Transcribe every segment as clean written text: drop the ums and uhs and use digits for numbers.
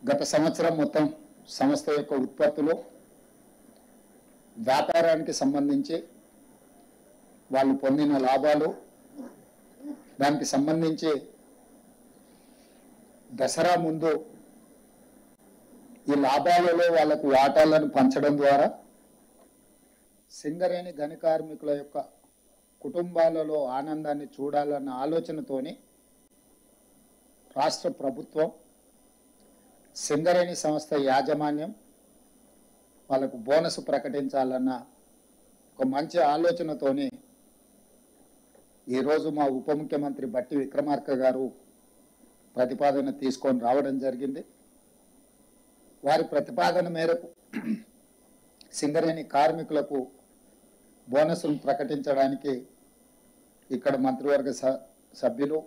గత సంవత్సరం మొత్తం సంస్థ యొక్క ఉత్పత్తులు వ్యాపారానికి సంబంధించి వాళ్ళు పొందిన లాభాలు దానికి సంబంధించి దసరా ముందు ఈ లాభాలలో వాళ్ళకు వాటాలను పంచడం ద్వారా సింగరేణి గని కార్మికుల యొక్క కుటుంబాలలో ఆనందాన్ని చూడాలన్న ఆలోచనతోని రాష్ట్ర ప్రభుత్వం సింగరేణి సంస్థ యాజమాన్యం వాళ్ళకు బోనస్ ప్రకటించాలన్న ఒక మంచి ఆలోచనతోని ఈరోజు మా ఉప ముఖ్యమంత్రి బట్టి విక్రమార్క గారు ప్రతిపాదన తీసుకొని రావడం జరిగింది. వారి ప్రతిపాదన మేరకు సింగరేణి కార్మికులకు బోనస్ను ప్రకటించడానికి ఇక్కడ మంత్రివర్గ సభ్యులు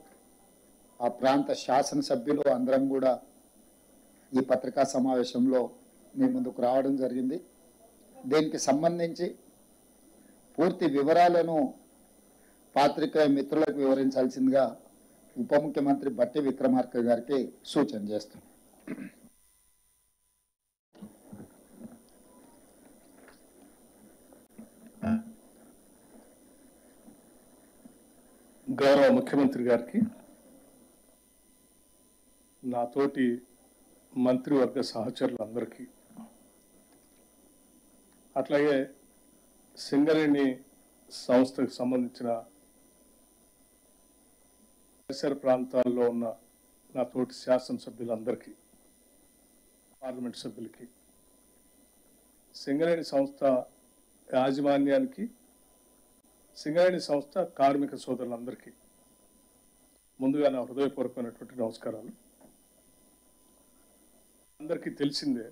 ఆ ప్రాంత శాసనసభ్యులు అందరం కూడా ఈ పత్రికా సమావేశంలో మీ ముందుకు రావడం జరిగింది. దీనికి సంబంధించి పూర్తి వివరాలను పాత్రికేయ మిత్రులకు వివరించాల్సిందిగా ఉప ముఖ్యమంత్రి బట్టి విక్రమార్క గారికి సూచన చేస్తున్నాం. గౌరవ ముఖ్యమంత్రి గారికి, నాతోటి మంత్రివర్గ సహచరులందరికీ, అట్లాగే సింగరేణి సంస్థకు సంబంధించిన పరిసర ప్రాంతాల్లో ఉన్న నా తోటి శాసనసభ్యులందరికీ, పార్లమెంట్ సభ్యులకి, సింగరేణి సంస్థ యాజమాన్యానికి, సింగరేణి సంస్థ కార్మిక సోదరులందరికీ ముందుగా నా హృదయపూర్వకమైనటువంటి నమస్కారాలు. అందరికీ తెలిసిందే,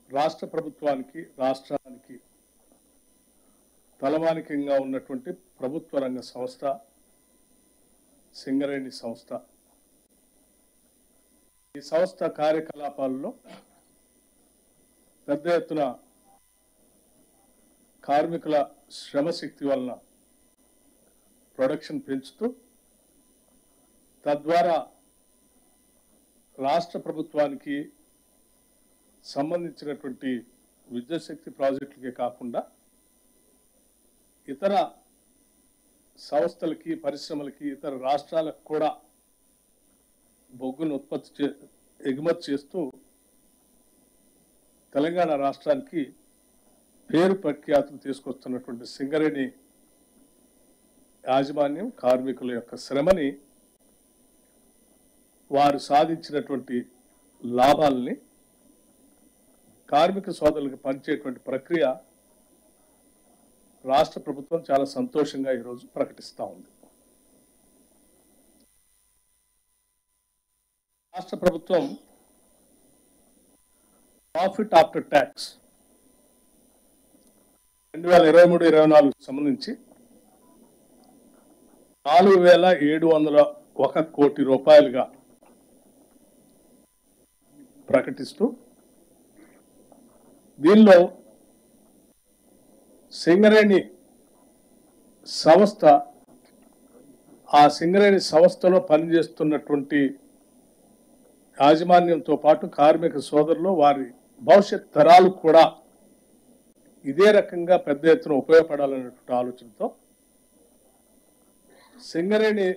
రాష్ట్ర ప్రభుత్వానికి, రాష్ట్రానికి తలమానికంగా ఉన్నటువంటి ప్రభుత్వ రంగ సంస్థ సింగరేణి సంస్థ. ఈ సంస్థ కార్యకలాపాల్లో పెద్ద ఎత్తున కార్మికుల శ్రమశక్తి వలన ప్రొడక్షన్ పెంచుతూ తద్వారా రాష్ట్ర ప్రభుత్వానికి సంబంధించినటువంటి విద్యుత్ శక్తి ప్రాజెక్టులకే కాకుండా ఇతర సంస్థలకి, పరిశ్రమలకి, ఇతర రాష్ట్రాలకు కూడా బొగ్గును ఎగుమతి చేస్తూ తెలంగాణ రాష్ట్రానికి పేరు ప్రఖ్యాతులు తీసుకొస్తున్నటువంటి సింగరేణి యాజమాన్యం కార్మికుల యొక్క శ్రమని, వారు సాధించినటువంటి లాభాలని కార్మిక సోదరులకు పంచేటువంటి ప్రక్రియ రాష్ట్ర ప్రభుత్వం చాలా సంతోషంగా ఈరోజు ప్రకటిస్తూ ఉంది. రాష్ట్ర ప్రభుత్వం ప్రాఫిట్ ఆఫ్టర్ ట్యాక్స్ 2023-24 సంబంధించి 4,701 కోటి రూపాయలుగా ప్రకటిస్తూ, దీనిలో సింగరేణి సంస్థ, ఆ సింగరేణి సంస్థలో పనిచేస్తున్నటువంటి యాజమాన్యంతో పాటు కార్మిక సోదరులు, వారి భవిష్యత్ తరాలు కూడా ఇదే రకంగా పెద్ద ఎత్తున ఉపయోగపడాలనేటువంటి ఆలోచనతో సింగరేణి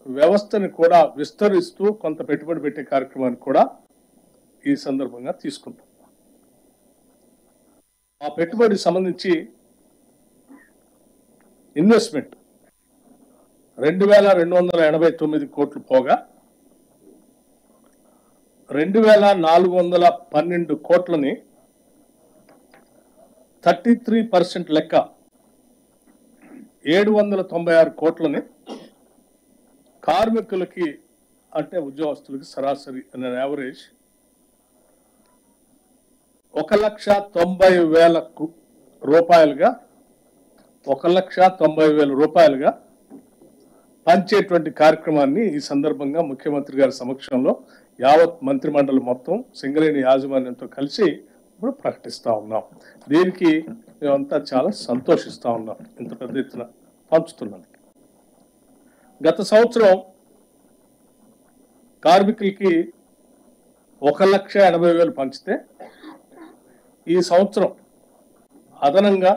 వ్యవస్థని కూడా విస్తరిస్తూ కొంత పెట్టుబడి పెట్టే కార్యక్రమాన్ని కూడా ఈ సందర్భంగా తీసుకుంటాం. ఆ పెట్టుబడి సంబంధించి ఇన్వెస్ట్మెంట్ 2,289 కోట్లు పోగా 2,412 కోట్లని 33% లెక్క 796 కోట్లని కార్మికులకి, అంటే ఉద్యోగస్తులకి సరాసరి యావరేజ్ 1,90,000 రూపాయలుగా 1,90,000 రూపాయలుగా పంచేటువంటి కార్యక్రమాన్ని ఈ సందర్భంగా ముఖ్యమంత్రి గారి సమక్షంలో యావత్ మంత్రిమండలి మొత్తం సింగరేణి యాజమాన్యంతో కలిసి ఇప్పుడు ప్రకటిస్తూ ఉన్నాం. దీనికి మేమంతా చాలా సంతోషిస్తూ ఉన్నాం, ఇంత పెద్ద ఎత్తున పంచుతున్నాం. గత సంవత్సరం కార్మికులకి 1,80,000 పంచితే ఈ సంవత్సరం అదనంగా